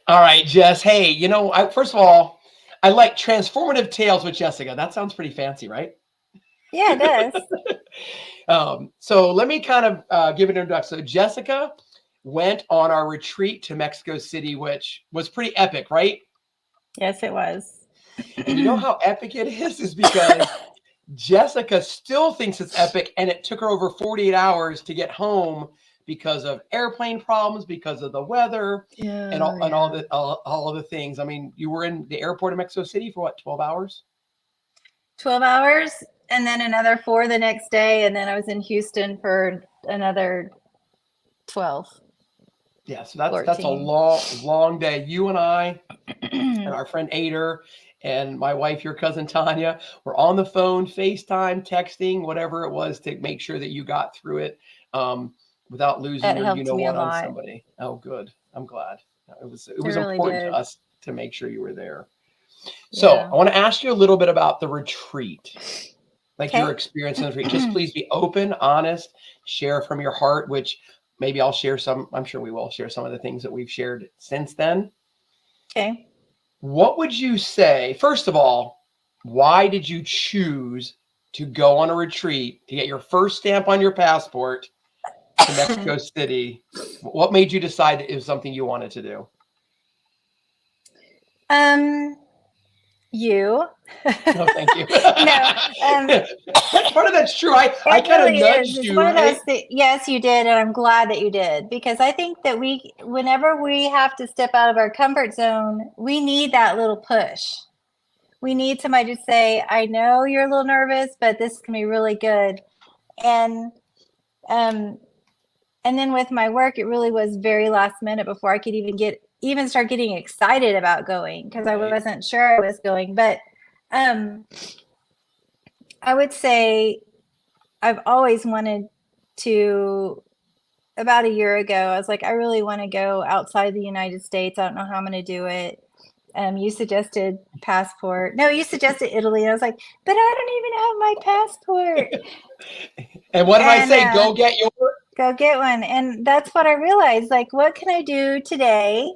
All right, Jess. Hey, first of all, I like Transformative Tales with Jessica. That sounds pretty fancy, right? Yeah, it does. So let me kind of give an introduction. So Jessica went on our retreat to Mexico City, which was pretty epic, right? Yes, it was. And you know how epic it is because Jessica still thinks it's epic, and it took her over 48 hours to get home because of airplane problems, because of the weather, and Oh, yeah. all of the things. I mean, you were in the airport of Mexico City for what, 12 hours? 12 hours and then another 4 the next day. And then I was in Houston for another 12, Yeah, so that's a 14. long day. You and I and our friend Ader and my wife, your cousin Tanya, were on the phone, FaceTime, texting, whatever it was to make sure that you got through it without losing That your helped me a on lot. somebody. Oh, good. I'm glad. It It was really important to did. us to make sure you were there. So Yeah. I want to ask you a little bit about the retreat, like your Okay. experience in the retreat. Just please be open, honest, share from your heart, which maybe I'll share some. I'm sure we will share some of the things that we've shared since then. Okay. What would you say, first of all, why did you choose to go on a retreat to get your first stamp on your passport to Mexico City? What made you decide that it was something you wanted to do? Um, you. No, thank you. No, Part of that's true. I it kind of really is. nudged It's you, one of right? those things. Yes, you did, and I'm glad that you did because I think that whenever we have to step out of our comfort zone, we need that little push. We need somebody to say, "I know you're a little nervous, but this can be really good." And um, and then with my work, it really was very last minute before I could even start getting excited about going because I Right. wasn't sure I was going. But um, I would say I've always wanted to. About a year ago, I was like, I really want to go outside the United States. I don't know how I'm going to do it. You suggested passport. No, you suggested Italy. And I was like, but I don't even have my passport. And what did I And say? Go get your. go get one. And that's what I realized. Like, what can I do today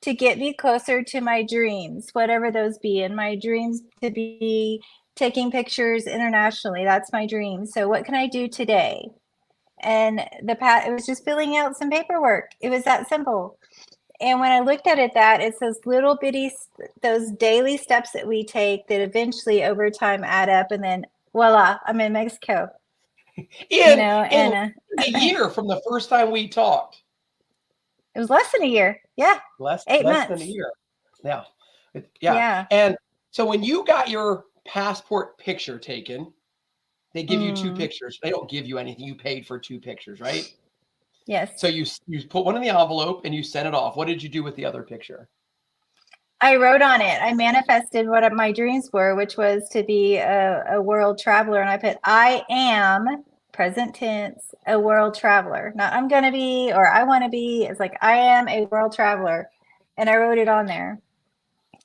to get me closer to my dreams, whatever those be? And my dreams to be taking pictures internationally. That's my dream. So what can I do today? And it was just filling out some paperwork. It was that simple. And when I looked at it, it's those little bitty, those daily steps that we take that eventually over time add up. And then voila, I'm in Mexico, In and a year from the first time we talked. it was less than a year. Yeah. eight Less than a months. year. Yeah. Yeah. Yeah. And so when you got your passport picture taken, they give you two Mm, pictures. They don't give you anything. You paid for two pictures, right? So yes. you put one in the envelope and you sent it off. What did you do with the other picture? I wrote on it. I manifested what my dreams were, which was to be a world traveler. And I put, I am, present tense, a world traveler. Not I'm going to be or I want to be. It's like, I am a world traveler. And I wrote it on there.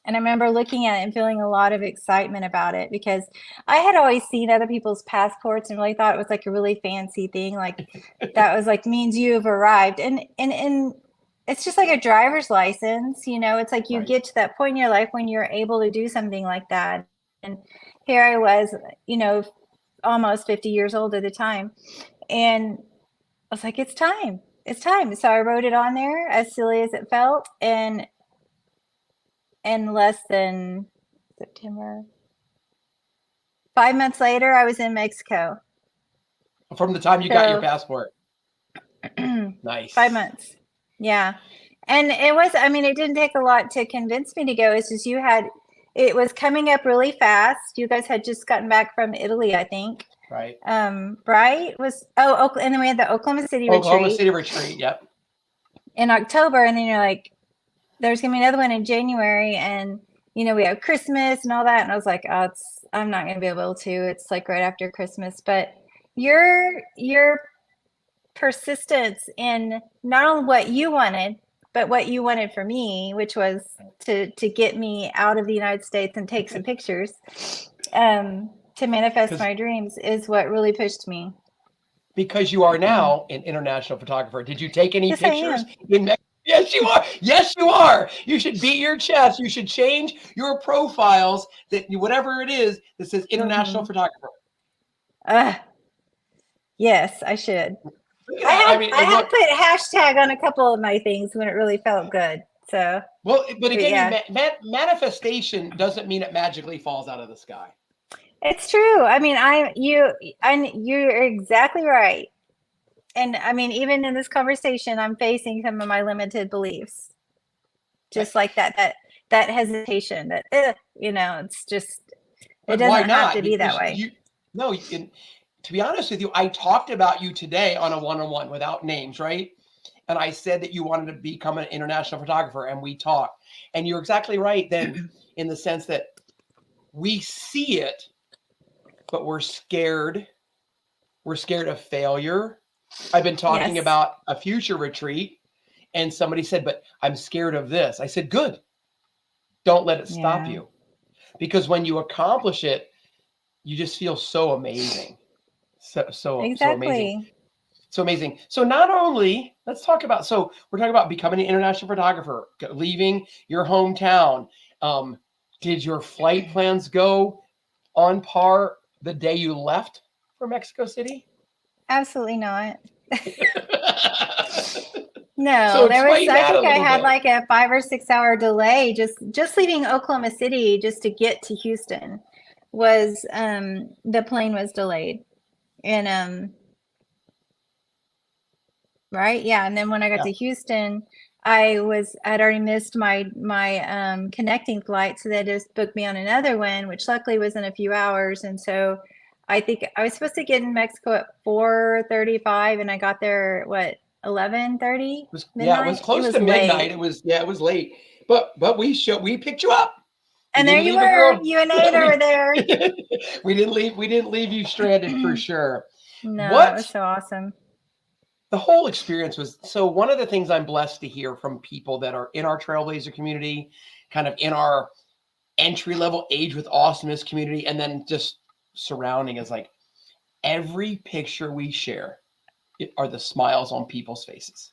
And I remember looking at it and feeling a lot of excitement about it because I had always seen other people's passports and really thought it was like a really fancy thing. Like that was like means you have arrived. And it's just like a driver's license, it's like you Right. get to that point in your life when you're able to do something like that. And here I was, almost 50 years old at the time. And I was like, it's time. It's time. So I wrote it on there as silly as it felt. And less than September, 5 months later, I was in Mexico. From the time you got your So passport. 5 Nice. months. Yeah. And it didn't take a lot to convince me to go. It's just it was coming up really fast. You guys had just gotten back from Italy, I think. Right. Right? And then we had the Oklahoma City Oklahoma retreat City retreat. Yep. in October. And then you're like, there's going to be another one in January. And, we have Christmas and all that. And I was like, oh, I'm not going to be able to. It's like right after Christmas. But your persistence in not only what you wanted, but what you wanted for me, which was to get me out of the United States and take some pictures, to manifest my dreams is what really pushed me. Because you are now an international photographer. Did you take any Yes, I pictures am. in Mexico? Yes, you are. Yes, you are. You should beat your chest. You should change your profiles that whatever it is that says international photographer. Yes, I should. Look at that. I mean, I and have look, put hashtag on a couple of my things when it really felt good. So, well, but again, yeah, manifestation doesn't mean it magically falls out of the sky. it's true. I mean, you're exactly right. And I mean, even in this conversation, I'm facing some of my limited beliefs, just like that hesitation. That it's just it But why doesn't have to not? be that Because way. to be honest with you, I talked about you today on a one-on-one without names, right? And I said that you wanted to become an international photographer, and we talked. And you're exactly right then, in the sense that we see it, but we're scared. We're scared of failure. I've been talking Yes. about a future retreat, and somebody said, but I'm scared of this. I said, good. Don't let it stop Yeah. you. Because when you accomplish it, you just feel so amazing. So amazing. Exactly. So amazing. So not only, let's talk about, so we're talking about becoming an international photographer, leaving your hometown. Did your flight plans go on par the day you left for Mexico City? Absolutely not. So No, explain I that a think I little had bit. like a 5 or 6 hour delay just leaving Oklahoma City just to get to Houston was the plane was delayed. And right? Yeah. And then when I got Yeah. to Houston, I'd already missed my connecting flight, so they just booked me on another one, which luckily was in a few hours. And so I think I was supposed to get in Mexico at 4:35, and I got there what 11:30 It midnight. was It close was to midnight. late. It was late. But we picked you up. We And there didn't you leave a were, girl. you and Ada were there. We didn't leave you stranded for sure. No, it What was so awesome. the whole experience was, so one of the things I'm blessed to hear from people that are in our Trailblazer community, kind of in our entry level Age with Awesomeness community, and then just surrounding is like every picture we share are the smiles on people's faces,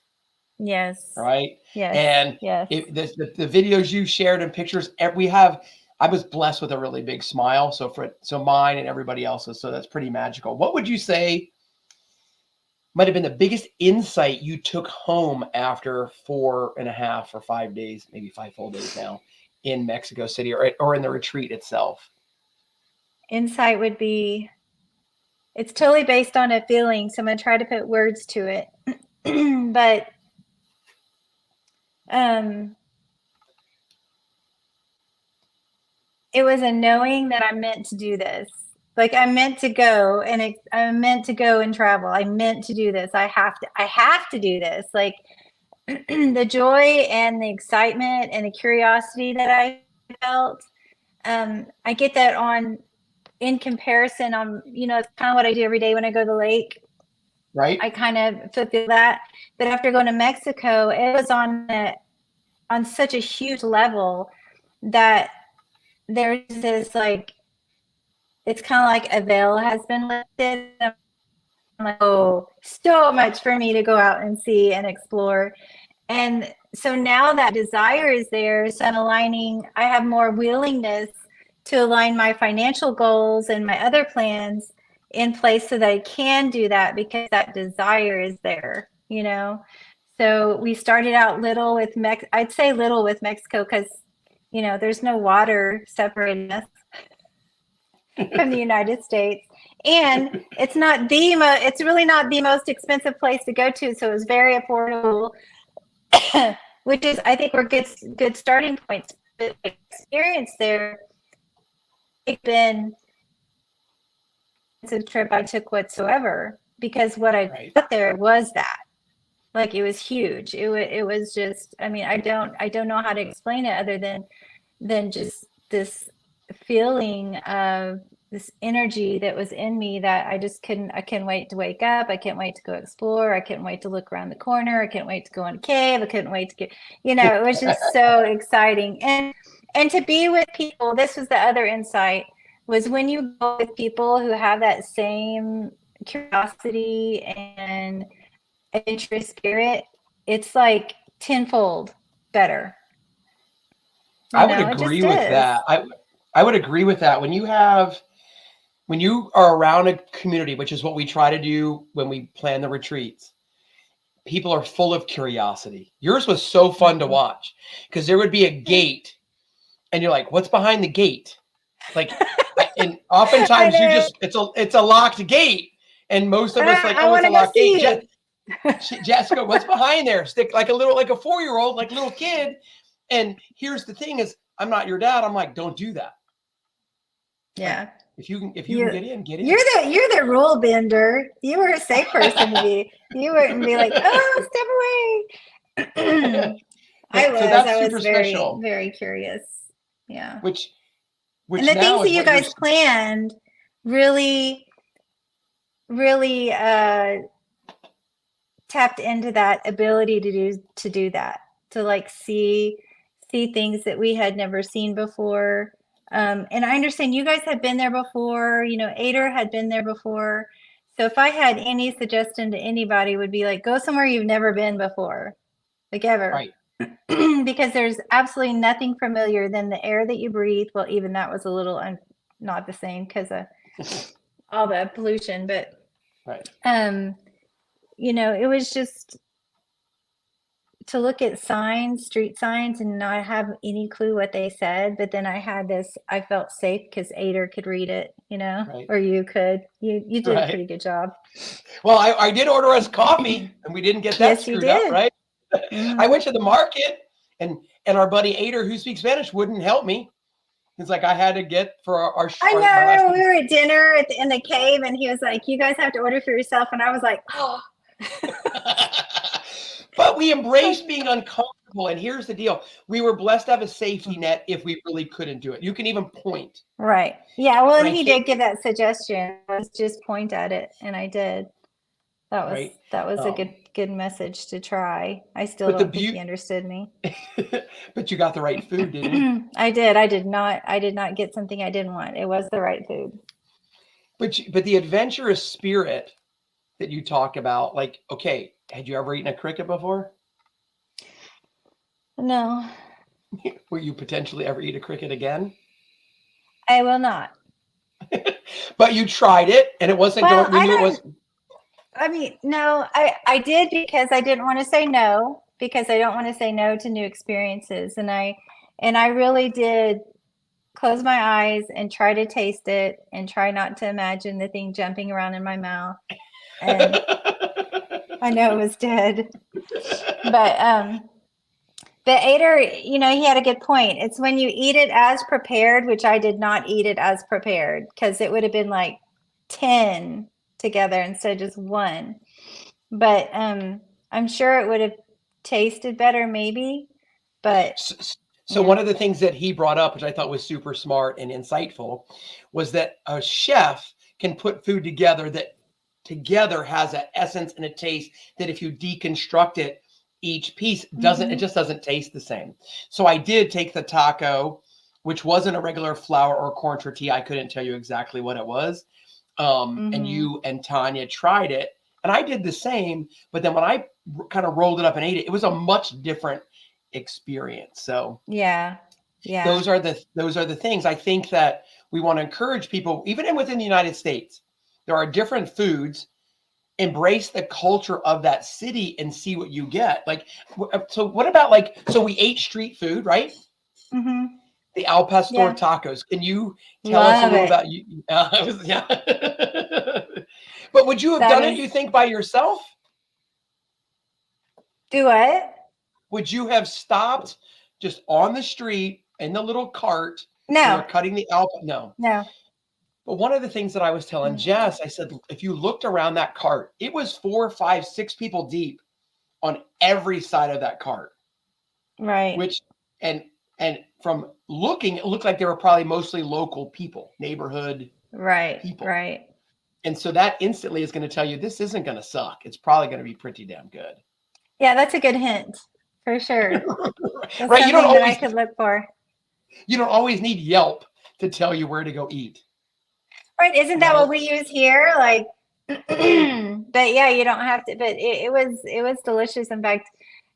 Yes. right? Yes. And Yes. the videos you shared and pictures we have, I was blessed with a really big smile. So mine and everybody else's. So that's pretty magical. What would you say might have been the biggest insight you took home after 4.5 or 5 days, maybe 5 full days now in Mexico City or in the retreat itself? Insight would be it's totally based on a feeling, so I'm going to try to put words to it. But it was a knowing that I'm meant to do this. Like I'm meant to go and I'm meant to go and travel. I'm meant to do this. I have to do this. Like the joy and the excitement and the curiosity that I felt, I get that in comparison on, it's kind of what I do every day when I go to the lake. Right? I kind of fulfill that. But after going to Mexico, it was on such a huge level that there's this like, it's kind of like a veil has been lifted. I'm like, oh, so much for me to go out and see and explore. And so now that desire is there, so I have more willingness to align my financial goals and my other plans in place so that I can do that because that desire is there, So we started out little with I'd say little with Mexico because, there's no water separating us from the United States. And it's really not the most expensive place to go to. So it was very affordable, which is, I think, we're good starting points. The experience there, it's been a trip I took whatsoever because what I got there was that. Like it was huge. It was just, I mean, I don't know how to explain it other than just this feeling of this energy that was in me that I couldn't wait to wake up. I can't wait to go explore. I couldn't wait to look around the corner. I couldn't wait to go in a cave. I couldn't wait to get, it was just so exciting. And to be with people, this was the other insight, was when you go with people who have that same curiosity and adventurous spirit, it's like tenfold better. I would agree with that. I would agree with that. When you are around a community, which is what we try to do when we plan the retreats, people are full of curiosity. Yours was so fun to watch because there would be a gate and you're like, what's behind the gate? Like, and oftentimes it's a locked gate. And most of us like, oh, it's a locked gate. Jessica, what's behind there? Stick like a 4-year-old, like a little kid. And here's the thing is, I'm not your dad. I'm like, don't do that. Yeah. Like, if you can get in, get in. You're the rule bender. You were a safe person to be. You wouldn't be like, oh, step away. I was very, special. Very curious. Yeah. Which and the things that you guys planned really, really tapped into that ability to do that, to like see things that we had never seen before. And I understand you guys had been there before, Ader had been there before. So if I had any suggestion to anybody, would be like, go somewhere you've never been before, like ever. Right. Because there's absolutely nothing familiar than the air that you breathe. Well, even that was a little not the same because of all the pollution, but right. It was just to look at street signs, and not have any clue what they said. But then I felt safe because Ader could read it, right. or you could. You did a pretty good job. Well, I did order us coffee, and we didn't get that screwed up, right? Mm-hmm. I went to the market, and our buddy Ader, who speaks Spanish, wouldn't help me. It's like I had to get for our. I know we were at dinner in the cave, and he was like, "You guys have to order for yourself," and I was like, "Oh." But we embraced being uncomfortable. And here's the deal. We were blessed to have a safety net if we really couldn't do it. You can even point. Right. Yeah. Well, and he did give that suggestion. Was just point at it. And I did. That was a good message to try. I still don't think he understood me. But you got the right food, didn't you? I did. I did not get something I didn't want. It was the right food. But the adventurous spirit that you talk about, like, okay, had you ever eaten a cricket before? No. Will you potentially ever eat a cricket again? I will not. But you tried it, and it wasn't going. We knew it was. I mean, no, I did because I didn't want to say no, because I don't want to say no to new experiences, and I really did close my eyes and try to taste it and try not to imagine the thing jumping around in my mouth. And I know it was dead, but Ader, he had a good point. It's when you eat it as prepared, which I did not eat it as prepared, because it would have been like 10 together instead of just one. But I'm sure it would have tasted better, maybe. But so one of the things that he brought up, which I thought was super smart and insightful, was that a chef can put food together that together has an essence and a taste that if you deconstruct it, each piece it just doesn't taste the same. So I did take the taco, which wasn't a regular flour or corn tortilla. I couldn't tell you exactly what it was. And you and Tanya tried it, and I did the same. But then when I kind of rolled it up and ate it, it was a much different experience. So yeah. Those are the things I think that we want to encourage people, even within the United States. There are different foods. Embrace the culture of that city and see what you get. Like, so what about so we ate street food, right? Mm-hmm. The Al Pastor tacos. Can you tell us a little about you? Yeah. But would you have done it, you think, by yourself? Do what? Would you have stopped just on the street in the little cart? No. You're cutting the No. But one of the things that I was telling Jess, I said, if you looked around that cart, it was 4, 5, 6 people deep on every side of that cart. Right. Which, and from looking, it looked like they were probably mostly local people, neighborhood people. Right. And so that instantly is going to tell you this isn't going to suck. It's probably going to be pretty damn good. Yeah, that's a good hint for sure. That's right. You don't always, that I could look for. You don't always need Yelp to tell you where to go eat. Right. Isn't that what we use here? Like, but yeah, you don't have to, but it was delicious. In fact,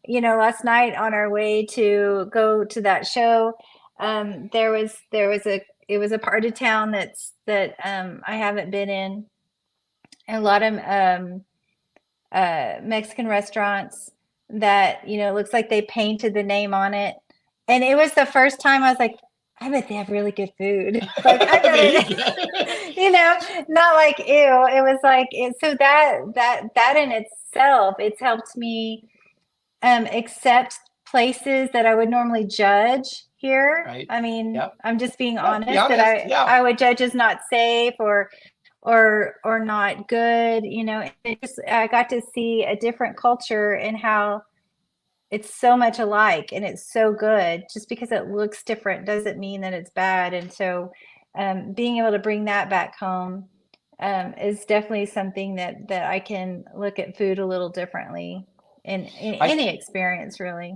last night on our way to go to that show, it was a part of town that I haven't been in. A lot of Mexican restaurants that, it looks like they painted the name on it. And it was the first time I was like, I bet they have really good food. Like, I bet not like, ew. It was like, so that in itself, it's helped me accept places that I would normally judge here. Right. I mean, Yep. I'm just being Yep. Be honest that honest. Yeah. I would judge as not safe or not good, I got to see a different culture and how it's so much alike and it's so good. Just because it looks different doesn't mean that it's bad. And so being able to bring that back home is definitely something that I can look at food a little differently in I any experience, really.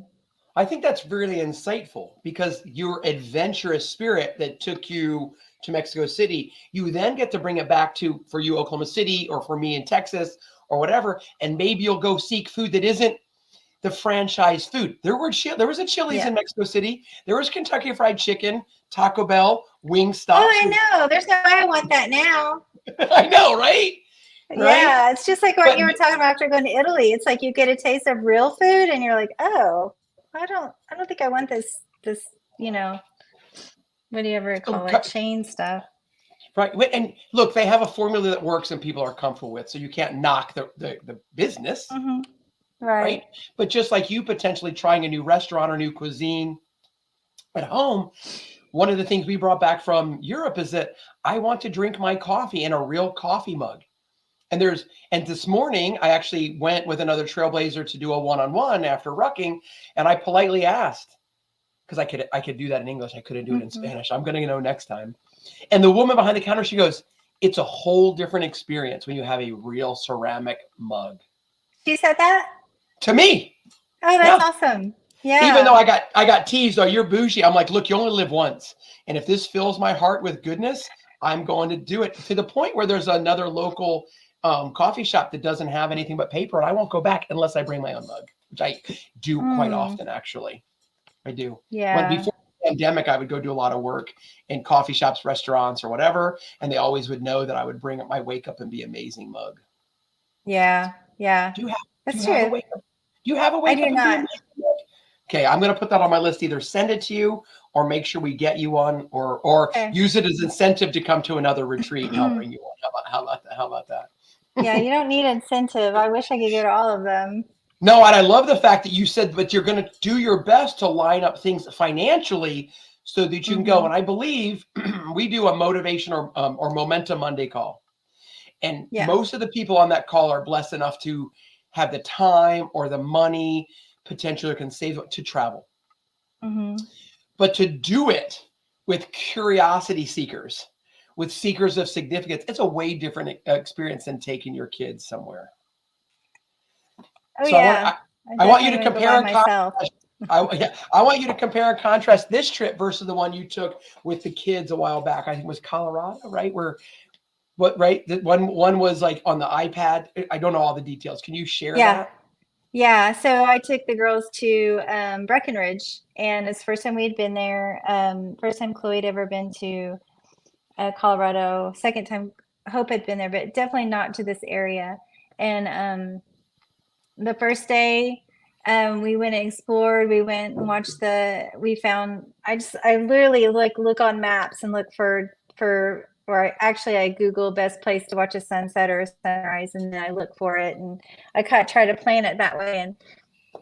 I think that's really insightful because your adventurous spirit that took you to Mexico City, you then get to bring it back to, for you, Oklahoma City, or for me in Texas or whatever. And maybe you'll go seek food that isn't the franchise food. There was a Chili's in Mexico City. There was Kentucky Fried Chicken, Taco Bell, Wingstop. Oh, I know. There's no way I want that now. I know, right? Yeah, it's just like what you were talking about after going to Italy. It's like you get a taste of real food and you're like, oh, I don't think I want this, what do you ever call it? Chain stuff. Right. And look, they have a formula that works and people are comfortable with, so you can't knock the business. Mm-hmm. Right. But just like you potentially trying a new restaurant or new cuisine at home, one of the things we brought back from Europe is that I want to drink my coffee in a real coffee mug. And this morning I actually went with another Trailblazer to do a one-on-one after rucking, and I politely asked, because I could do that in English, I couldn't do it in Spanish. I'm going to know next time. And the woman behind the counter, she goes, it's a whole different experience when you have a real ceramic mug. She said that? To me. Oh, that's awesome. Yeah. Even though I got teased, oh, you're bougie. I'm like, look, you only live once. And if this fills my heart with goodness, I'm going to do it, to the point where there's another local coffee shop that doesn't have anything but paper, and I won't go back unless I bring my own mug, which I do quite often, actually. I do. Yeah. When before the pandemic, I would go do a lot of work in coffee shops, restaurants, or whatever, and they always would know that I would bring up my Wake Up and Be Amazing mug. Yeah. Yeah. Do you have true. a Wake Up? Do you have a Wake Up and Be Amazing mug? Okay, I'm going to put that on my list. Either send it to you or make sure we get you one, or use it as incentive to come to another retreat and I'll bring you one. How about that? Yeah, you don't need incentive. I wish I could go to all of them. No, and I love the fact that you said, but you're going to do your best to line up things financially so that you can go. And I believe we do a motivation or momentum Monday call. And most of the people on that call are blessed enough to have the time or the money potentially can save to travel. But to do it with curiosity seekers, with seekers of significance, it's a way different experience than taking your kids somewhere. Oh, so I want you to compare and contrast. I want you to compare and contrast this trip versus the one you took with the kids a while back. I think it was Colorado, right? One was like on the iPad. I don't know all the details. Can you share that? Yeah. So I took the girls to Breckenridge, and it's the first time we'd been there. First time Chloe had ever been to Colorado. Second time Hope had been there, but definitely not to this area. And the first day, we went and explored. We went and watched I literally look on maps and look or actually I Google best place to watch a sunset or a sunrise, and then I look for it, and I try to plan it that way. And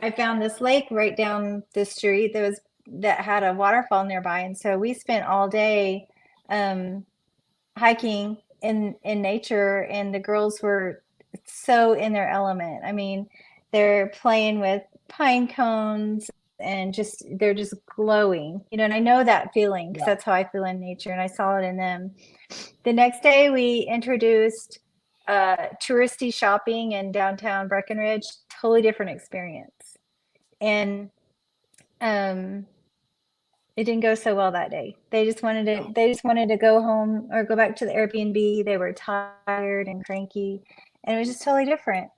I found this lake right down the street that had a waterfall nearby. And so we spent all day hiking in nature, and the girls were so in their element. I mean, they're playing with pine cones and they're just glowing, and I know that feeling because that's how I feel in nature, and I saw it in them. The next day we introduced touristy shopping in downtown Breckenridge, totally different experience. And it didn't go so well that day. They just wanted to go home or go back to the Airbnb. They were tired and cranky, and it was just totally different.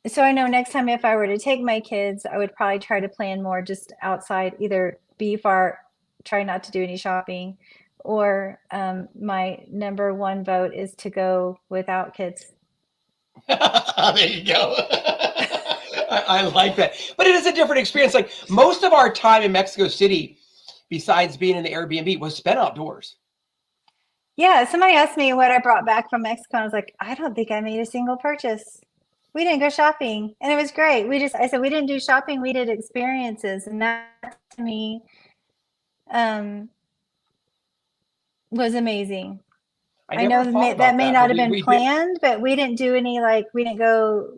So I know next time if I were to take my kids, I would probably try to plan more just outside, either be far, try not to do any shopping, or my number one vote is to go without kids. There you go. I like that. But it is a different experience. Like most of our time in Mexico City, besides being in the Airbnb, was spent outdoors. Yeah, somebody asked me what I brought back from Mexico. I was like, I don't think I made a single purchase. We didn't go shopping, and it was great. I said we didn't do shopping, we did experiences, and that to me um, was amazing. I never know thought that about may that, not but have been we did. planned, but we didn't do any we didn't go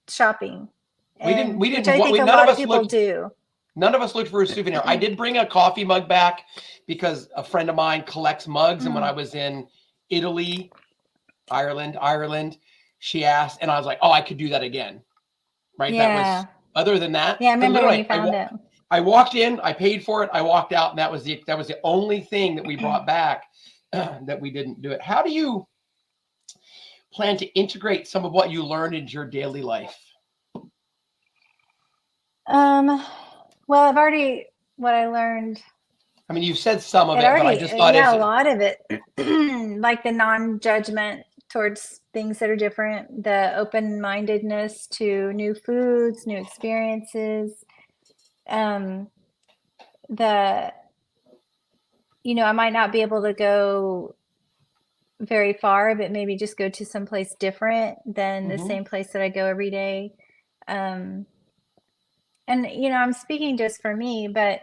shopping, We didn't. and We which didn't. I think a None of lot of us people looked. do. None of us looked for a souvenir. I did bring a coffee mug back because a friend of mine collects mugs, and when I was in Italy, Ireland, she asked, and I was like, "Oh, I could do that again." Right? That was. Yeah, Other than that, yeah. I but remember when you literally, found it. I walked in, I paid for it, I walked out, and that was the only thing that we brought back that we didn't do it. How do you plan to integrate some of what you learned into your daily life? Well, I've already what I learned. I mean, you've said some of It it, but I already, just thought yeah, as a lot of it, like the non-judgment towards things that are different, the open-mindedness to new foods, new experiences, um, the, I might not be able to go very far, but maybe just go to someplace different than the same place that I go every day. And, I'm speaking just for me, but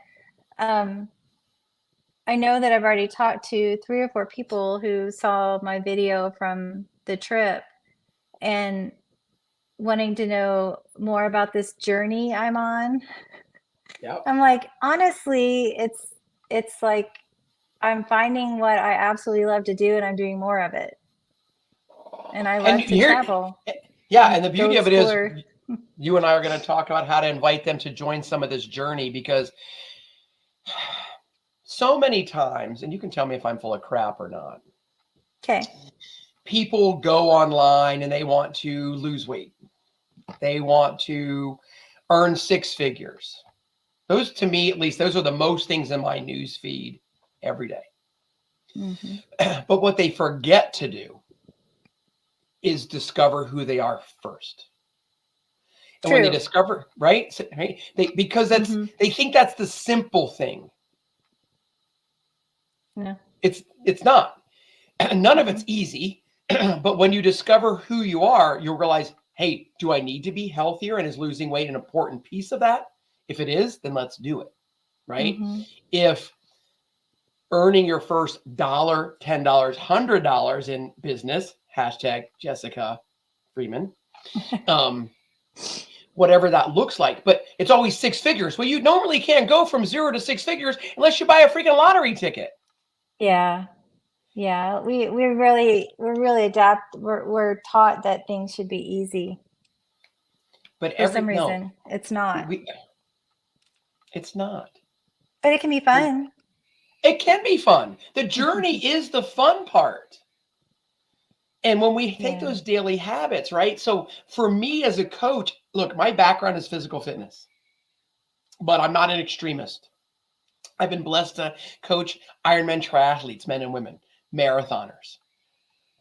I know that I've already talked to 3 or 4 people who saw my video from the trip and wanting to know more about this journey I'm on. Yep. I'm like, honestly, it's like I'm finding what I absolutely love to do and I'm doing more of it. And I love to travel. Yeah, and the Go beauty of it is explore. you and I are going to talk about how to invite them to join some of this journey, because so many times, and you can tell me if I'm full of crap or not, Okay. people go online and they want to lose weight. They want to earn 6 figures. Those, to me, at least, those are the most things in my news feed every day. But what they forget to do is discover who they are first. And when they discover, right? Because they think that's the simple thing. Yeah. It's not. None of it's easy. But when you discover who you are, you'll realize, hey, do I need to be healthier? And is losing weight an important piece of that? If it is, then let's do it. Right? If earning your first $1, $10, $100 in business, hashtag Jessica Freeman, whatever that looks like, but it's always 6 figures. Well, you normally can't go from 0 to 6 figures unless you buy a freaking lottery ticket. Yeah. Yeah. We're really adapt. We're taught that things should be easy. But For some reason, it's not. It's not. But it can be fun. It can be fun. The journey is the fun part. And when we take those daily habits, right? So for me as a coach, look, my background is physical fitness, but I'm not an extremist. I've been blessed to coach Ironman triathletes, men and women, marathoners.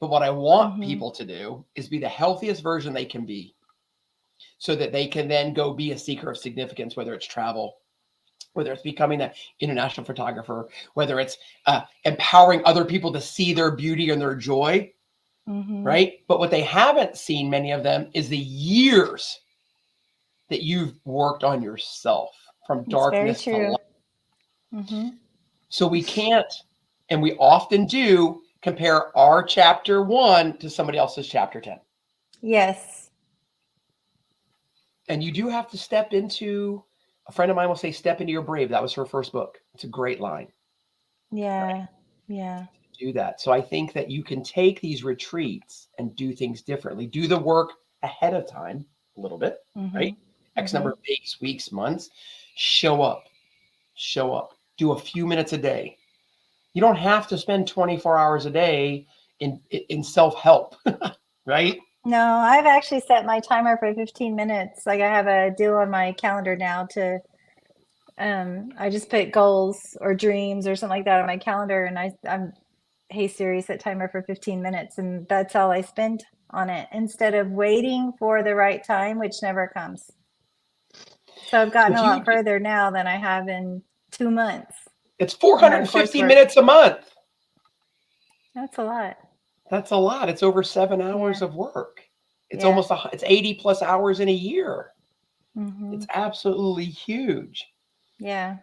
But what I want people to do is be the healthiest version they can be, so that they can then go be a seeker of significance, whether it's travel, whether it's becoming an international photographer, whether it's empowering other people to see their beauty and their joy, right? But what they haven't seen, many of them, is the years that you've worked on yourself from darkness to light. So we can't, and we often do, compare our chapter 1 to somebody else's chapter 10. Yes. And you do have to step into, a friend of mine will say, step into your brave. That was her first book. It's a great line. Yeah. Right? Yeah. Do that. So I think that you can take these retreats and do things differently. Do the work ahead of time a little bit, right? X number of days, weeks, months. Show up. Do a few minutes a day. You don't have to spend 24 hours a day in self-help, right? No, I've actually set my timer for 15 minutes. Like I have a deal on my calendar now to I just put goals or dreams or something like that on my calendar and I'm hey Siri, set timer for 15 minutes and that's all I spend on it instead of waiting for the right time, which never comes. So I've So gotten if a you, lot further now than I have in 2 months it's in my 450 coursework. minutes a month. That's a lot. That's a lot. It's over 7 hours Yeah. of work. It's Yeah. almost it's 80 plus hours in a year. Mm-hmm. It's absolutely huge. Yeah.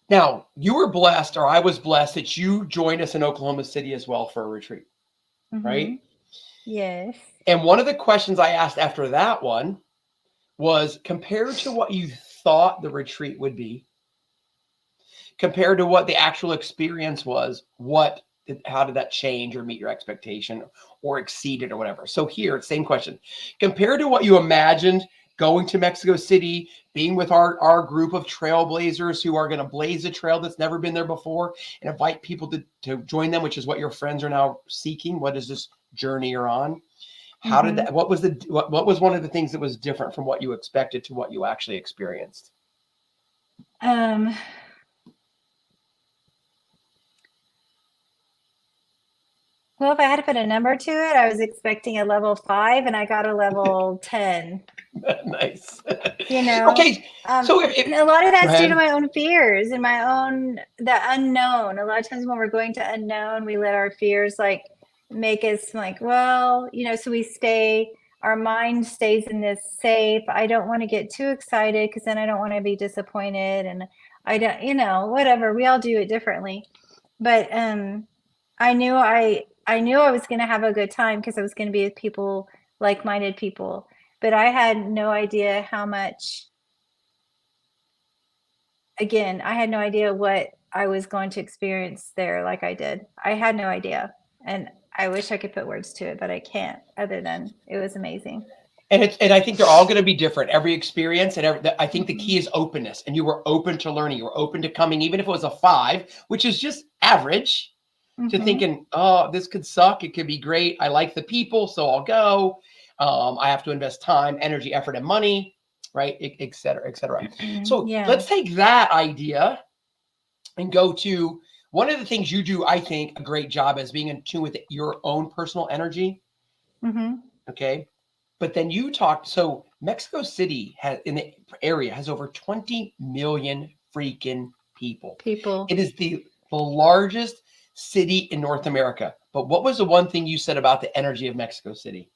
Now, you were blessed, or I was blessed, that you joined us in Oklahoma City as well for a retreat, Mm-hmm. right? Yes. And one of the questions I asked after that one was, compared to what you thought the retreat would be, compared to what the actual experience was, how did that change or meet your expectation or exceed it or whatever? So here, same question. Compared to what you imagined going to Mexico City, being with our group of trailblazers who are going to blaze a trail that's never been there before and invite people to join them, which is what your friends are now seeking. What is this journey you're on? How did Mm-hmm. that, what was one of the things that was different from what you expected to what you actually experienced? Um, well, if I had to put a number to it, I was expecting a level 5 and I got a level 10. Nice. You know, Okay, so and a lot of go that's due to ahead. my own fears and the unknown. A lot of times when we're going to unknown, we let our fears like make us like, well, so our mind stays in this safe. I don't want to get too excited because then I don't want to be disappointed. And I don't, whatever, we all do it differently. But I knew I was going to have a good time because I was going to be with people, like-minded people. But I had no idea how much, again, I had no idea what I was going to experience there like I did. I had no idea. And I wish I could put words to it, but I can't, other than it was amazing. And I think they're all going to be different. Every experience I think the Mm-hmm. key is openness. And you were open to learning. You were open to coming, even if it was a 5, which is just average, to Mm-hmm. thinking, oh, this could suck. It could be great. I like the people, so I'll go. I have to invest time, energy, effort, and money, right? Et cetera, et cetera. So Yeah. let's take that idea and go to one of the things you do, I think, a great job is being in tune with your own personal energy. Mm-hmm. Okay. But then so Mexico City in the area has over 20 million freaking people. People. It is the largest city in North America. But what was the one thing you said about the energy of Mexico City?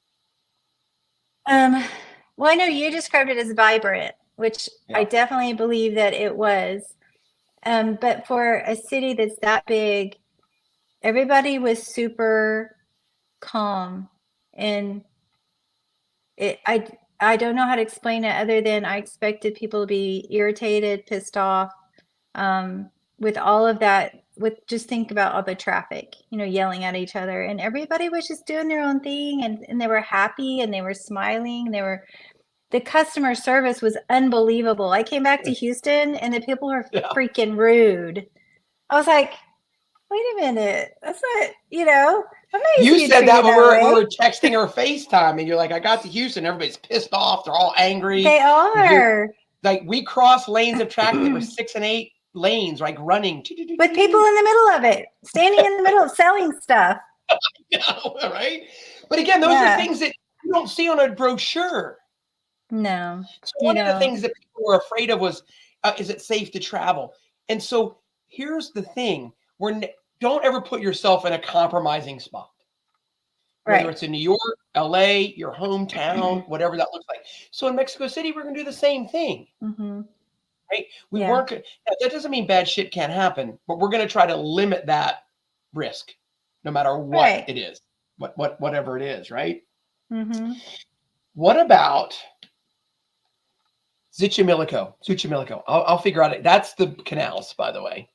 Well, I know you described it as vibrant, which I Yeah. definitely believe that it was. But for a city that's that big, everybody was super calm and I don't know how to explain it other than I expected people to be irritated, pissed off, with all of that. With just think about all the traffic, yelling at each other, and everybody was just doing their own thing, and they were happy and they were smiling. The customer service was unbelievable. I came back to Houston and the people were Yeah. freaking rude. I was like, wait a minute, that's not, I'm not used to You be said that treated when that we way. were texting or FaceTime, and you're like, I got to Houston, everybody's pissed off, they're all angry. They are. Like, we crossed lanes of traffic that were 6 and 8 lanes, like running. With people in the middle of it, standing in the middle of selling stuff. Right? But again, those are Yeah. things that you don't see on a brochure. No, So you one of the don't. things that people were afraid of was, is it safe to travel? And so here's the thing: don't ever put yourself in a compromising spot, whether Right. it's in New York, LA, your hometown, whatever that looks like. So in Mexico City, we're going to do the same thing, Mm-hmm. right? We Yeah. weren't. Now, that doesn't mean bad shit can't happen, but we're going to try to limit that risk, no matter what Right. it is, whatever it is, right? Mm-hmm. What about Zuchimilco? I'll figure out it. That's the canals, by the way.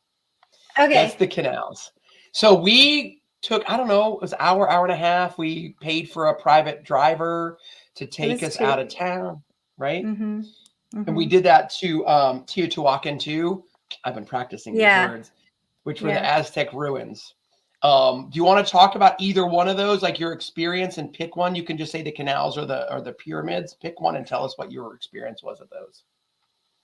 That's Okay. the canals. So we took, I don't know, it was an hour and a half. We paid for a private driver to It take was us two. out of town, right? Mm-hmm. And we Mm-hmm. did that to Teotihuacan too. I've been practicing these Yeah. words, which were the Yeah. Aztec ruins. Do you want to talk about either one of those, like your experience, and pick one? You can just say the canals or the pyramids. Pick one and tell us what your experience was at those.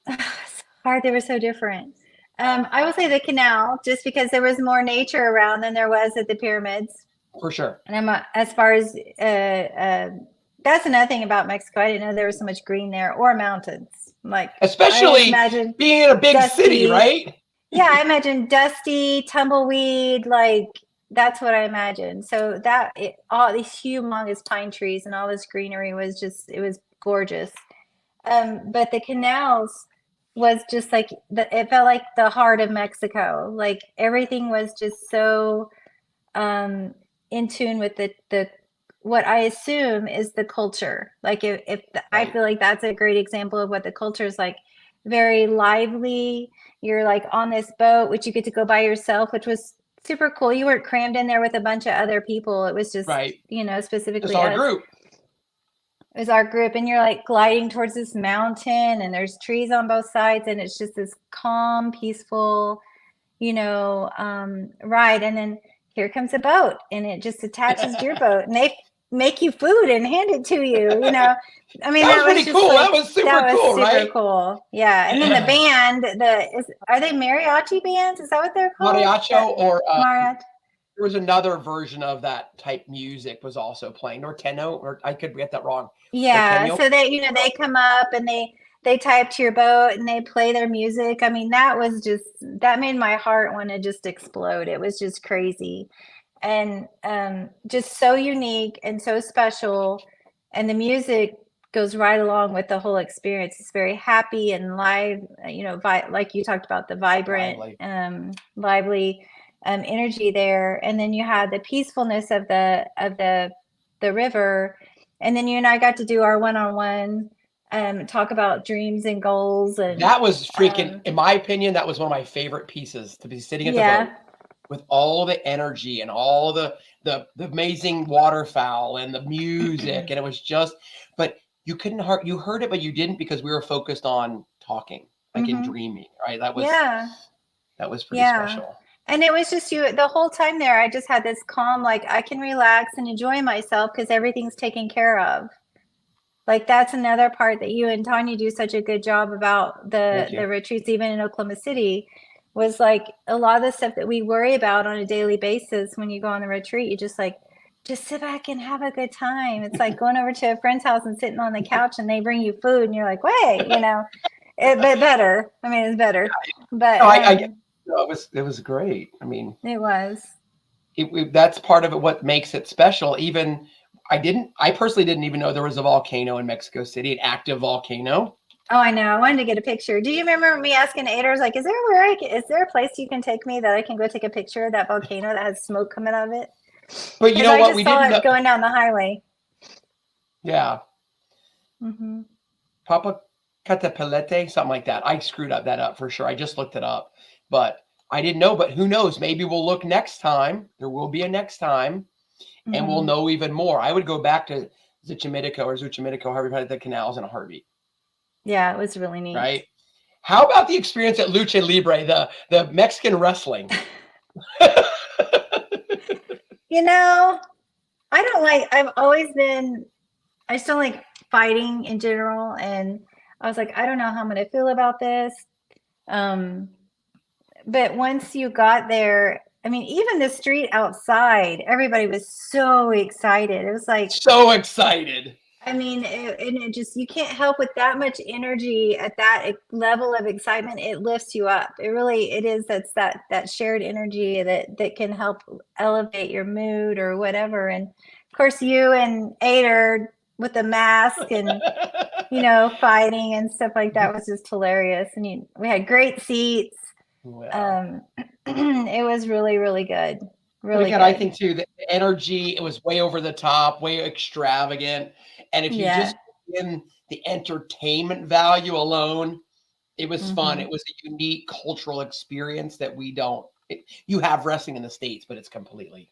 It's hard. They were so different. I would say the canal, just because there was more nature around than there was at the pyramids. For sure. And as far as that's another thing about Mexico. I didn't know there was so much green there, or mountains. Like, especially being in a big city, right? Yeah, I imagine dusty, tumbleweed, like that's what I imagined. So all these humongous pine trees and all this greenery was it was gorgeous. But the canals was just like it felt like the heart of Mexico. Like everything was just so in tune with the what I assume is the culture. Like I feel like that's a great example of what the culture is like. Very lively. You're like on this boat, which you get to go by yourself, which was super cool. You weren't crammed in there with a bunch of other people. It was just, specifically just our group. It was our group, and you're like gliding towards this mountain, and there's trees on both sides, and it's just this calm, peaceful, ride. And then here comes a boat, and it just attaches to your boat, and they make you food and hand it to you. I mean, that was pretty cool. Like, that was super cool, right? Super cool. Yeah. And then the band, are they mariachi bands? Is that what they're called? Mariachi or mariachi. There was another version of that type music was also playing, Norteño, or I could get that wrong. Yeah. Norteño. So they come up and they tie up to your boat and they play their music. I mean, that made my heart want to just explode. It was just crazy. And just so unique and so special. And the music goes right along with the whole experience. It's very happy and live, like you talked about, the vibrant, lively energy there. And then you had the peacefulness of the river. And then you and I got to do our one-on-one, talk about dreams and goals. And that was freaking, in my opinion, that was one of my favorite pieces, to be sitting at the boat with all the energy and all the amazing waterfowl and the music. And it was just, but you heard it, but you didn't, because we were focused on talking, like in dreaming, right? That was pretty special. And it was just the whole time there, I just had this calm, like I can relax and enjoy myself because everything's taken care of. Like that's another part that you and Tanya do such a good job about the retreats, even in Oklahoma City, was like a lot of the stuff that we worry about on a daily basis. When you go on the retreat, you just sit back and have a good time. It's like going over to a friend's house and sitting on the couch and they bring you food and you're like, wait, but better. I mean, it's better, but no, it was great. I mean, it was. That's part of it. What makes it special. Even I personally didn't even know there was a volcano in Mexico City, an active volcano. Oh, I know. I wanted to get a picture. Do you remember me asking Ada, I was like, is there a place you can take me that I can go take a picture of that volcano that has smoke coming out of it? But you know what? We didn't know going down the highway. Yeah. Mm-hmm. Papa Catapelete, something like that. I screwed that up for sure. I just looked it up. But I didn't know, but who knows? Maybe we'll look next time. There will be a next time, and we'll know even more. I would go back to Zuchimidico, however you put it, the canals in a heartbeat. Yeah, it was really neat. Right? How about the experience at Lucha Libre, the Mexican wrestling? I still like fighting in general, and I was like, I don't know how I'm going to feel about this. But once you got there, I mean, even the street outside, everybody was so excited. It was like so excited. I mean, it just, you can't help with that much energy at that level of excitement. It lifts you up. It is. That's that shared energy that can help elevate your mood or whatever. And of course, you and Ada with the mask and, fighting and stuff like that was just hilarious. And we had great seats. Wow. It was really, really good. Really good. I think too, the energy, it was way over the top, way extravagant. And if you just in the entertainment value alone, it was fun. It was a unique cultural experience that you have wrestling in the States, but it's completely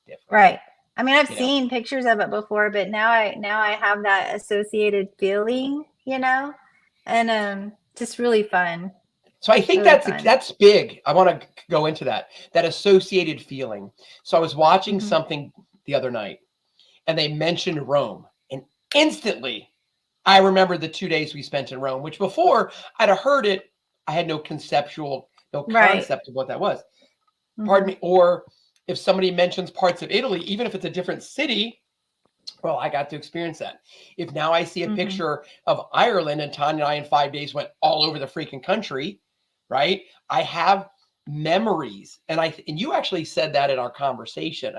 different. Right. I mean, I've seen pictures of it before, but now I have that associated feeling, and just really fun. So I think Really fun. that's big. I want to go into that associated feeling. So I was watching Mhm. something the other night, and they mentioned Rome, and instantly I remembered the 2 days we spent in Rome, which before I'd have heard it, I had no concept Right. of what that was. Pardon Mhm. me. Or if somebody mentions parts of Italy, even if it's a different city, well, I got to experience that. If now I see a Mhm. picture of Ireland, and Tanya and I in 5 days went all over the freaking country, right? I have memories. And you actually said that in our conversation,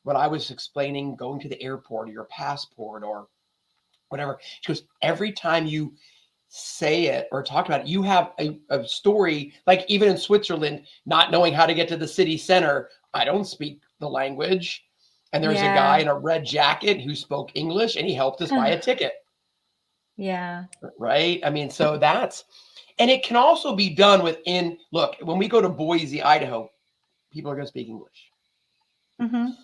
when I was explaining going to the airport or your passport or whatever. She goes, every time you say it or talk about it, you have a story, like even in Switzerland, not knowing how to get to the city center. I don't speak the language. And there's a guy Yeah. in a red jacket who spoke English, and he helped us buy a ticket. Yeah. Right. I mean, so and it can also be done look, when we go to Boise, Idaho, people are going to speak English. Mhm.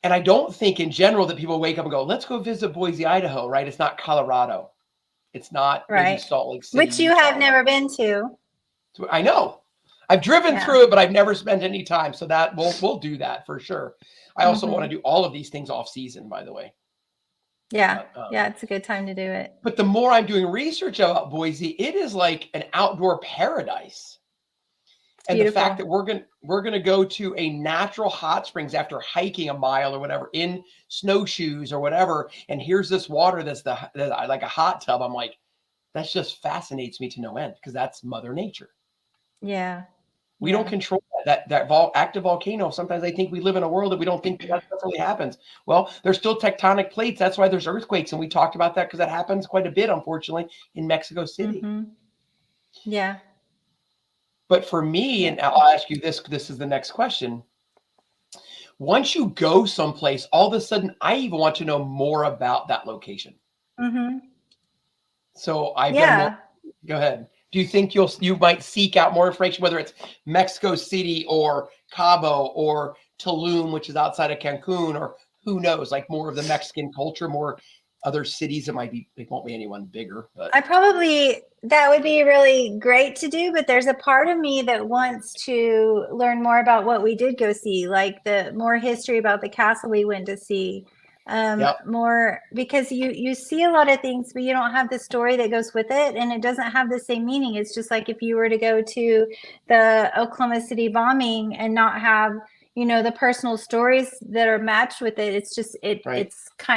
And I don't think in general that people wake up and go, let's go visit Boise, Idaho, right? It's not Colorado. It's not maybe Right. Salt Lake City, Which you Utah. have never been to. I know. I've driven Yeah. through it, but I've never spent any time. So that we'll do that for sure. I also want to Mhm. do all of these things off season, by the way. Yeah. Yeah, it's a good time to do it. But the more I'm doing research about Boise, it is like an outdoor paradise. It's And the fact beautiful. that we're gonna go to a natural hot springs after hiking a mile or whatever in snowshoes or whatever, and here's this water that's like a hot tub. I'm like, that just fascinates me to no end because that's Mother Nature. Yeah. We don't Yeah. control active volcano. Sometimes I think we live in a world that we don't think that stuff really happens. Well, there's still tectonic plates. That's why there's earthquakes, and we talked about that because that happens quite a bit, unfortunately, in Mexico City. Mhm. Yeah. But for me, Yeah. and I'll ask you this. This is the next question. Once you go someplace, all of a sudden, I even want to know more about that location. Mhm. So I've done more. Yeah. Go ahead. Do you think you might seek out more information, whether it's Mexico City or Cabo or Tulum, which is outside of Cancun, or who knows, like more of the Mexican culture, more other cities? It won't be anyone bigger, but that would be really great to do, but there's a part of me that wants to learn more about what we did go see, like the more history about the castle we went to see. yep, More because you see a lot of things, but you don't have the story that goes with it, and it doesn't have the same meaning. It's just like if you were to go to the Oklahoma City bombing and not have the personal stories that are matched with it. It's just right.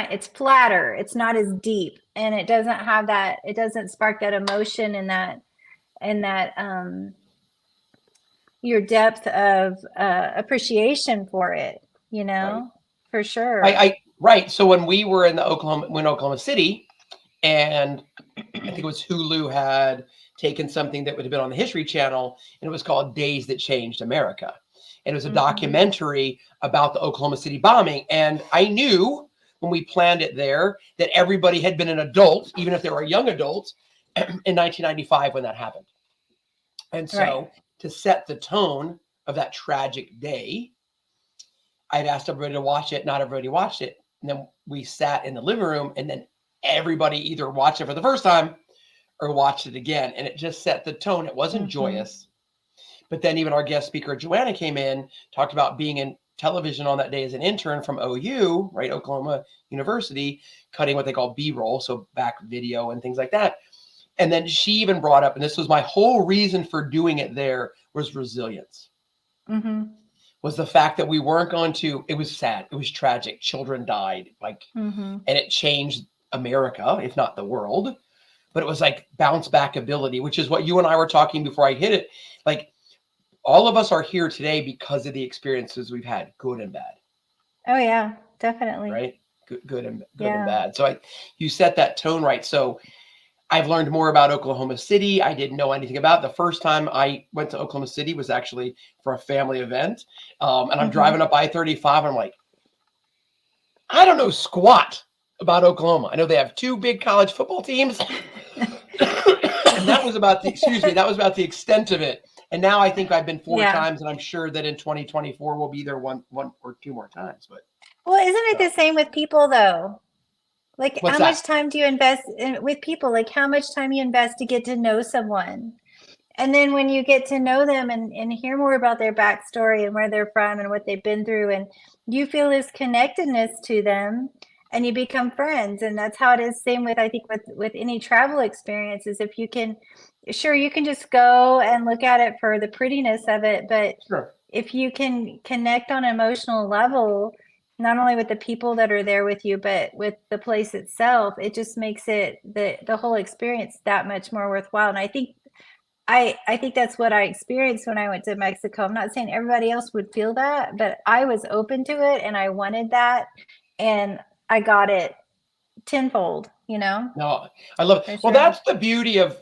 it's flatter, it's not as deep, and it doesn't spark that emotion and that your depth of appreciation for it, Right. for sure. Right. So when we were in Oklahoma City, and I think it was Hulu had taken something that would have been on the History Channel, and it was called Days That Changed America. And it was a Mhm. documentary about the Oklahoma City bombing. And I knew when we planned it there that everybody had been an adult, even if they were a young adult, in 1995 when that happened. And Right. so to set the tone of that tragic day, I'd asked everybody to watch it. Not everybody watched it. And then we sat in the living room, and then everybody either watched it for the first time or watched it again. And it just set the tone. It wasn't Mhm. joyous. But then even our guest speaker, Joanna, came in, talked about being in television on that day as an intern from OU, right? Oklahoma University, cutting what they call B-roll, so back video and things like that. And then she even brought up, and this was my whole reason for doing it there, was resilience. Mhm. Was the fact that we weren't going to, it was sad. It was tragic. Children died, Mhm. and it changed America, if not the world. But it was like bounce back ability, which is what you and I were talking before I hit it. Like all of us are here today because of the experiences we've had, good and bad. Oh yeah, definitely. Right? Good and Yeah. bad. So you set that tone right. So I've learned more about Oklahoma City. I didn't know anything about it. The first time I went to Oklahoma City was actually for a family event. And I'm Mhm. driving up I-35 and I'm like, I don't know squat about Oklahoma. I know they have 2 big college football teams. And that was about the extent of it. And now I think I've been 4 Yeah. times, and I'm sure that in 2024 we'll be there one or 2 more times. But Well, isn't it the same with people though? Like, What's how that? much time do you invest with people? Like, how much time you invest to get to know someone? And then when you get to know them and hear more about their backstory and where they're from and what they've been through, and you feel this connectedness to them and you become friends. And that's how it is. Same with, I think, with any travel experiences. If you can, sure, you can just go and look at it for the prettiness of it. But Sure. if you can connect on an emotional level, not only with the people that are there with you, but with the place itself, it just makes it the whole experience that much more worthwhile. And I think that's what I experienced when I went to Mexico. I'm not saying everybody else would feel that, but I was open to it and I wanted that, and I got it tenfold, you know? No, I love For it. Well, sure. that's the beauty of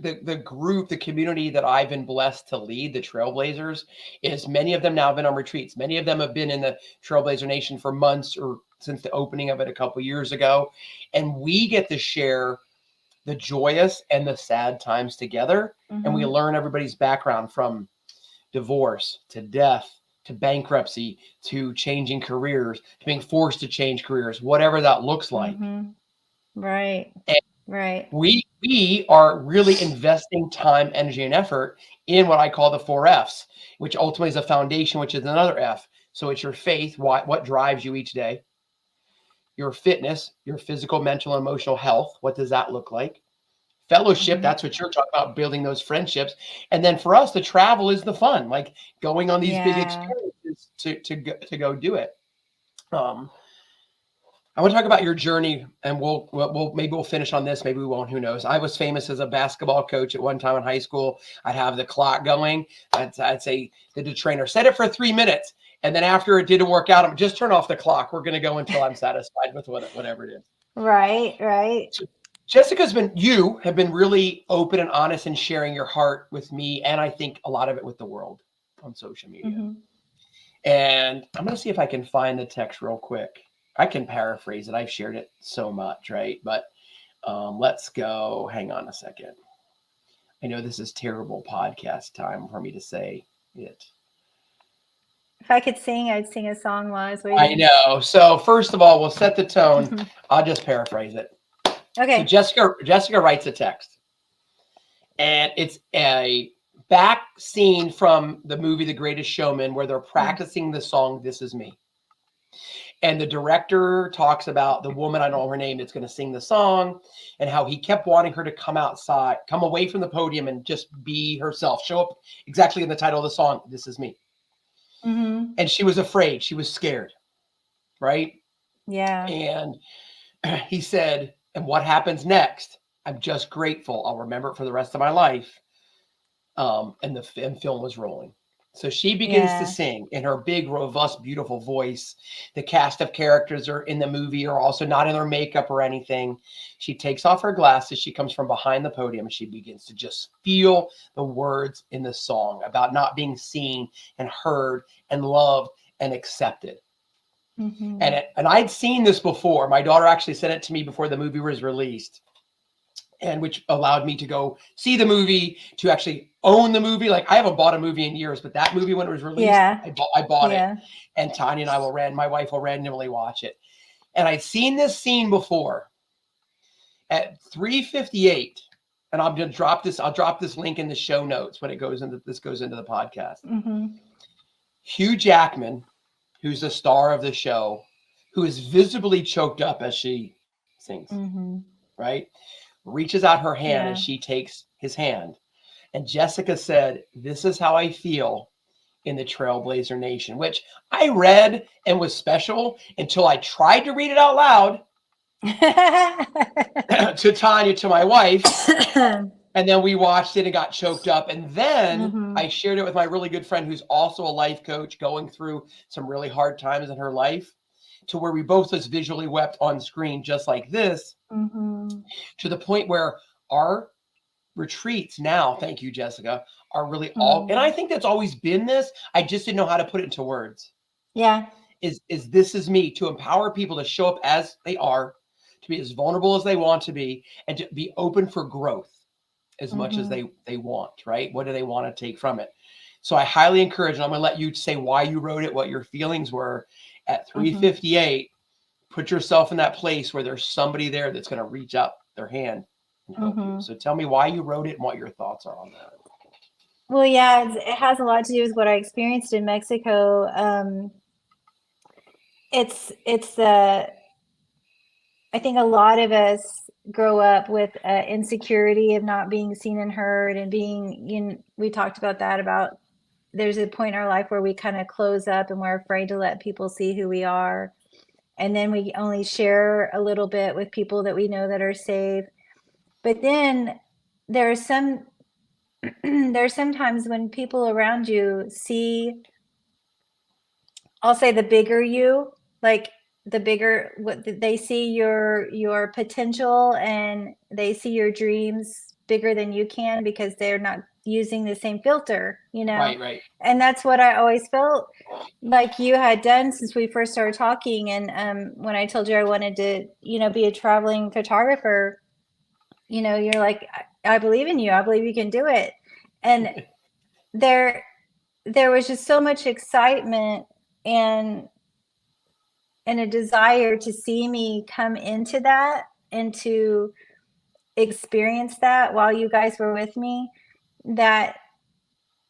the group, the community that I've been blessed to lead, the Trailblazers, is many of them now have been on retreats. Many of them have been in the Trailblazer Nation for months or since the opening of it a couple years ago. And we get to share the joyous and the sad times together. And we learn everybody's background from divorce to death to bankruptcy to changing careers to being forced to change careers, whatever that looks like. Right. And Right. we are really investing time, energy, and effort in what I call the 4 Fs, which ultimately is a foundation, which is another F. So it's your faith, what drives you each day, your fitness, your physical, mental, and emotional health. What does that look like? Fellowship, that's what you're talking about, building those friendships. And then for us, the travel is the fun, like going on these big Yeah. experiences to go do it. I want to talk about your journey, and we'll maybe we'll finish on this. Maybe we won't. Who knows? I was famous as a basketball coach at one time in high school. I'd have the clock going. I'd say to the trainer, set it for 3 minutes, and then after it didn't work out, I'm just turn off the clock. We're going to go until I'm satisfied with whatever it is. Right. Right. So you have been really open and honest in sharing your heart with me, and I think a lot of it with the world on social media. And I'm going to see if I can find the text real quick. I can paraphrase it. I've shared it so much, right? But let's go. Hang on a second. I know this is terrible podcast time for me to say it. If I could sing, I'd sing a song while I was waiting. I know. So first of all, we'll set the tone. I'll just paraphrase it. Okay. So Jessica writes a text, and it's a back scene from the movie The Greatest Showman where they're practicing the song "This Is Me." And the director talks about the woman, I don't know her name, that's going to sing the song, and how he kept wanting her to come outside, come away from the podium and just be herself, show up exactly in the title of the song, "This Is Me." And she was afraid. She was scared, right? Yeah. And he said, and what happens next? I'm just grateful. I'll remember it for the rest of my life. And the film was rolling. So she begins to sing in her big, robust, beautiful voice. The cast of characters are in the movie are also not in their makeup or anything. She takes off her glasses. She comes from behind the podium and she begins to just feel the words in the song about not being seen and heard and loved and accepted. And I'd seen this before. My daughter actually sent it to me before the movie was released, and which allowed me to go see the movie, to actually own the movie. Like I haven't bought a movie in years, but that movie, when it was released, I bought it. And Tanya and I my wife will randomly watch it. And I'd seen this scene before at 3:58. And I'm going to drop this. I'll drop this link in the show notes when goes into the podcast. Hugh Jackman, who's the star of the show, who is visibly choked up as she sings, right? Reaches out her hand and she takes his hand. And Jessica said, "This is how I feel in the Trailblazer Nation," which I read and was special until I tried to read it out loud to Tanya, to my wife. And then we watched it and got choked up. And then I shared it with my really good friend, who's also a life coach, going through some really hard times in her life, to where we both just visually wept on screen, just like this, to the point where our retreats now, thank you, Jessica, are really all, and I think that's always been this. I just didn't know how to put it into words. Is this is me, to empower people to show up as they are, to be as vulnerable as they want to be, and to be open for growth as much as they want, right? What do they want to take from it? So I highly encourage, and I'm going to let you say why you wrote it, what your feelings were at 3:58. put yourself in that place where there's somebody there that's going to reach out their hand and help you. So tell me why you wrote it and what your thoughts are on that. Well, yeah, it has a lot to do with what I experienced in Mexico. It's I think a lot of us grow up with insecurity of not being seen and heard, and being, we talked about that, about there's a point in our life where we kind of close up and we're afraid to let people see who we are. And then we only share a little bit with people that we know that are safe. But then there's sometimes when people around you see, I'll say, the bigger you, like the bigger, what they see your potential, and they see your dreams bigger than you can, because they're not using the same filter, Right. And that's what I always felt like you had done since we first started talking. And when I told you I wanted to, be a traveling photographer, you're like, I believe in you. I believe you can do it. And there was just so much excitement and a desire to see me come into that and to experience that while you guys were with me, that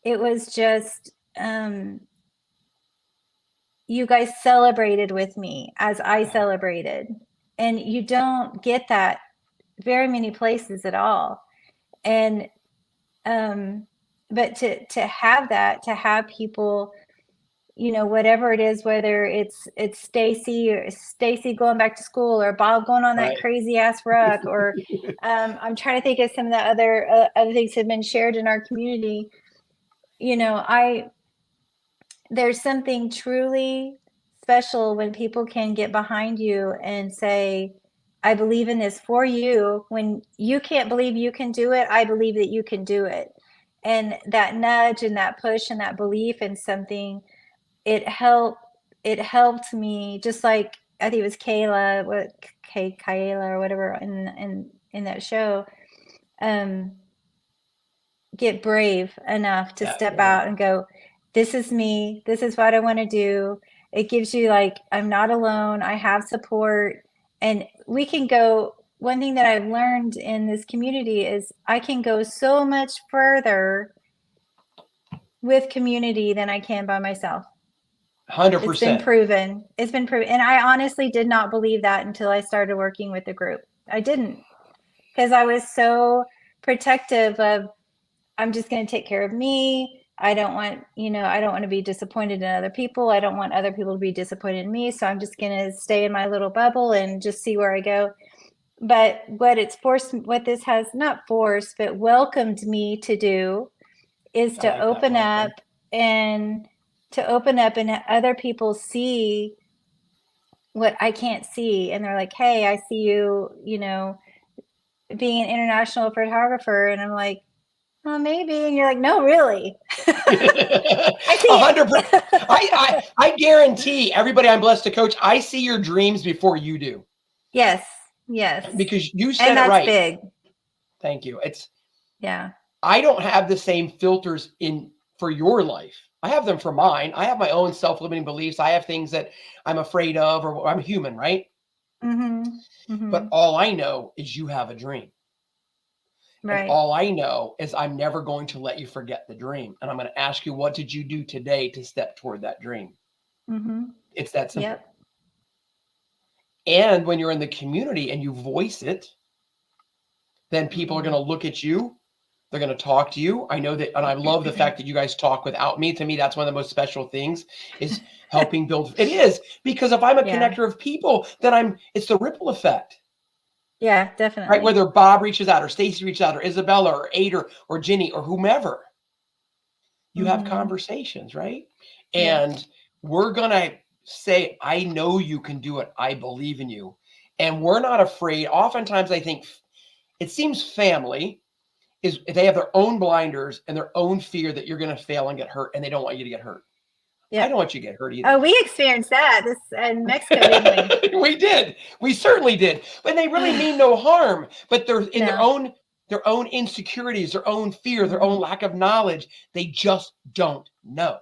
it was just, you guys celebrated with me as I celebrated. And you don't get that very many places at all. And but to have that, to have people, whatever it is, whether it's Stacy going back to school, or Bob going on that crazy ass ruck, or I'm trying to think of some of the other things that have been shared in our community. There's something truly special when people can get behind you and say, I believe in this for you. When you can't believe you can do it, I believe that you can do it. And that nudge and that push and that belief in something, it helped me, just like I think it was Kayla or whatever in that show, get brave enough to step out and go, this is me, this is what I want to do. It gives you like, I'm not alone, I have support. And we can go, one thing that I've learned in this community is I can go so much further with community than I can by myself. 100%. It's been proven. And I honestly did not believe that until I started working with the group. I didn't, because I was so protective of, I'm just going to take care of me. I don't want to be disappointed in other people. I don't want other people to be disappointed in me. So I'm just going to stay in my little bubble and just see where I go. But what this has not forced, but welcomed me to do, is to open up and other people see what I can't see. And they're like, hey, I see you, being an international photographer. And I'm like, oh, maybe. And you're like, no, really. 100%. I guarantee everybody I'm blessed to coach, I see your dreams before you do. Yes. Because you said it right. Big. Thank you. I don't have the same filters for your life. I have them for mine. I have my own self-limiting beliefs. I have things that I'm afraid of, or I'm human, right? But all I know is you have a dream. Right. And all I know is I'm never going to let you forget the dream. And I'm going to ask you, what did you do today to step toward that dream? It's that simple. Yep. And when you're in the community and you voice it, then people are going to look at you. They're going to talk to you. I know that, and I love the fact that you guys talk without me. To me, that's one of the most special things, is helping build. It is, because if I'm a connector of people, then it's the ripple effect. Yeah, definitely. Right. Whether Bob reaches out, or Stacy reaches out, or Isabella, or Ada, or Ginny, or whomever, you have conversations, right? And we're going to say, I know you can do it. I believe in you. And we're not afraid. Oftentimes, I think it seems family is, they have their own blinders and their own fear that you're going to fail and get hurt, and they don't want you to get hurt. Yeah. I don't want you to get hurt either. Oh, we experienced that in Mexico, didn't we? We did. We certainly did. But they really mean no harm. But they're in their own insecurities, their own fear, their own lack of knowledge. They just don't know.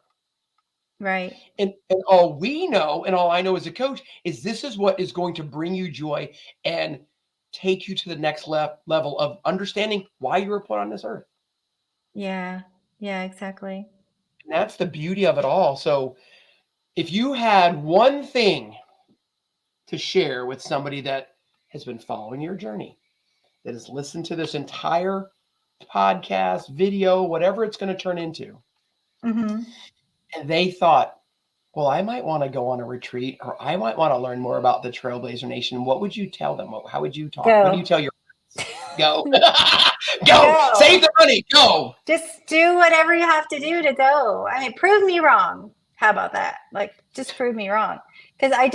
Right. And all we know, and all I know as a coach, is this is what is going to bring you joy and take you to the next level of understanding why you were put on this earth. Yeah. Yeah, exactly. And that's the beauty of it all. So if you had one thing to share with somebody that has been following your journey, that has listened to this entire podcast, video, whatever it's going to turn into, Mm-hmm. and they thought, well, I might want to go on a retreat, or I might want to learn more about the Trailblazer Nation, what would you tell them? How would you talk? What do you Go. tell your friends? Go. Go. Save the money. Go. Just do whatever you have to do to go. I mean, prove me wrong. How about that? Like, just prove me wrong. Because I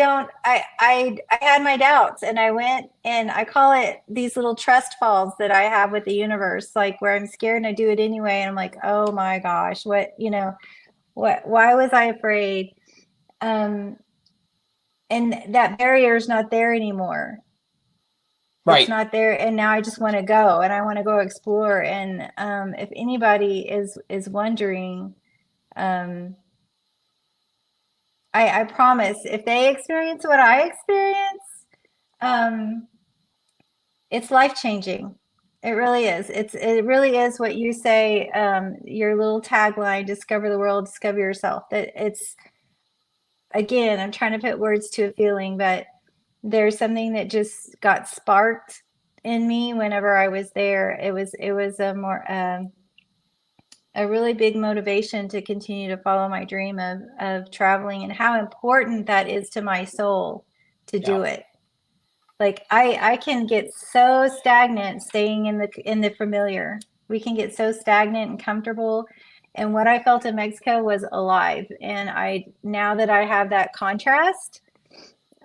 had my doubts, and I went, and I call it these little trust falls that I have with the universe, like where I'm scared and I do it anyway. And I'm like, oh my gosh, why was I afraid? And that barrier is not there anymore. Right. It's not there, and now I just want to go, and I want to go explore. And if anybody is wondering, I promise, if they experience what I experience, um, it's life changing. It really is. It really is what you say. Your little tagline: "Discover the world, discover yourself." That it's, again, I'm trying to put words to a feeling, but there's something that just got sparked in me whenever I was there. It was a really big motivation to continue to follow my dream of traveling, and how important that is to my soul to do it. Like I can get so stagnant staying in the familiar. We can get so stagnant and comfortable. And what I felt in Mexico was alive. And now that I have that contrast,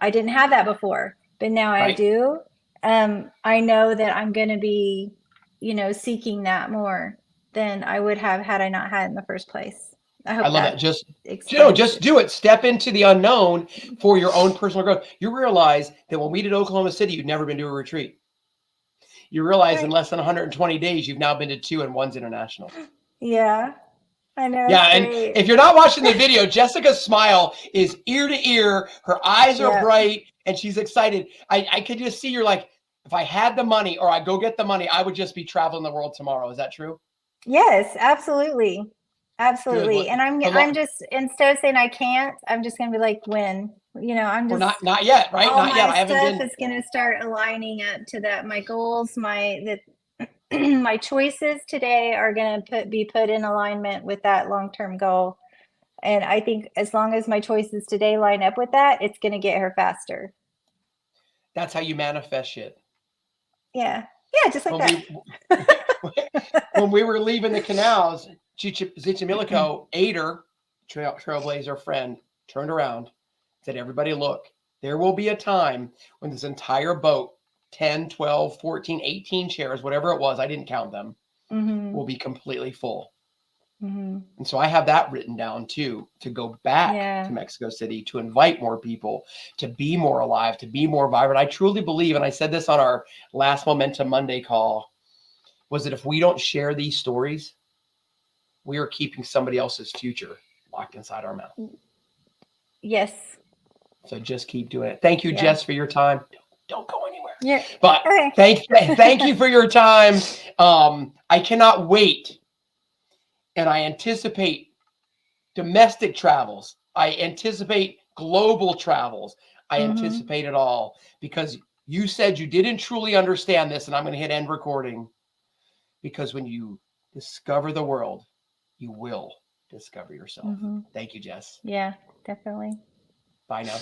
I didn't have that before, but now I do. I know that I'm going to be, seeking that more than I would have had I not had it in the first place. I love that. Just explains do it. Step into the unknown for your own personal growth. You realize that when we did Oklahoma City, you'd never been to a retreat. You realize in less than 120 days, you've now been to 2, and one's international. Yeah. I know. Yeah, and if you're not watching the video, Jessica's smile is ear to ear. Her eyes are bright, and she's excited. I could just see you're like, if I had the money, or I go get the money, I would just be traveling the world tomorrow. Is that true? Yes, absolutely. Absolutely. Good. And I'm just, instead of saying I can't, I'm just going to be like, when, I'm just not yet, right? All Not yet. my stuff is going to start aligning up to that. My goals, my choices today are going to be put in alignment with that long-term goal. And I think as long as my choices today line up with that, it's going to get her faster. That's how you manifest shit. Yeah. Yeah, just like that. When we were leaving the canals, Zichimilico, Ader, Trailblazer friend, turned around, said, everybody look, there will be a time when this entire boat, 10, 12, 14, 18 chairs, whatever it was, I didn't count them, will be completely full. And so I have that written down too, to go back to Mexico City, to invite more people, to be more alive, to be more vibrant. I truly believe, and I said this on our last Momentum Monday call, was that if we don't share these stories, we are keeping somebody else's future locked inside our mouth. Yes. So just keep doing it. Thank you, Jess, for your time. Don't go anywhere. Yeah. But thank you for your time. I cannot wait. And I anticipate domestic travels. I anticipate global travels. I anticipate it all, because you said you didn't truly understand this, and I'm going to hit end recording, because when you discover the world, you will discover yourself. Thank you, Jess. Yeah, definitely. Bye now.